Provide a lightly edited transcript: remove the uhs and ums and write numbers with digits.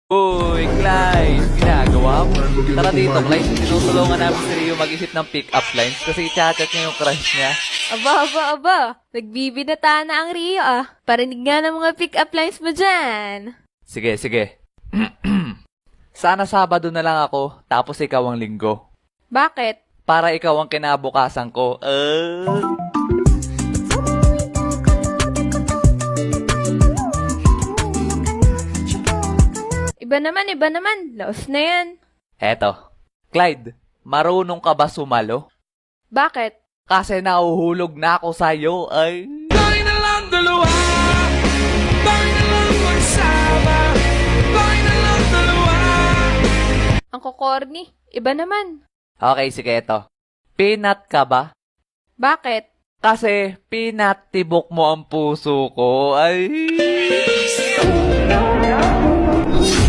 Uy, Clyde! Ginagawa mo? Tara dito, Clyde. Tinutulungan namin si Rio mag-isip ng pick-up lines kasi i-chat niya yung crush niya. Aba. Nagbibinata na ang Rio Parinig nga ng mga pick-up lines mo dyan. Sige. Sana Sabado na lang ako, tapos ikaw ang Linggo. Bakit? Para ikaw ang kinabukasan ko. Iba naman. Laos na yan. Eto. Clyde, marunong ka ba sumalo? Bakit? Kasi nahuhulog na ako sa'yo, ay. Bakit na lang dalawa? Bakit na lang magsama? Bakit na lang dalawa? Ang kokorni. Iba naman. Okay, sige, eto. Peanut ka ba? Bakit? Kasi peanut tibok mo ang puso ko, ay.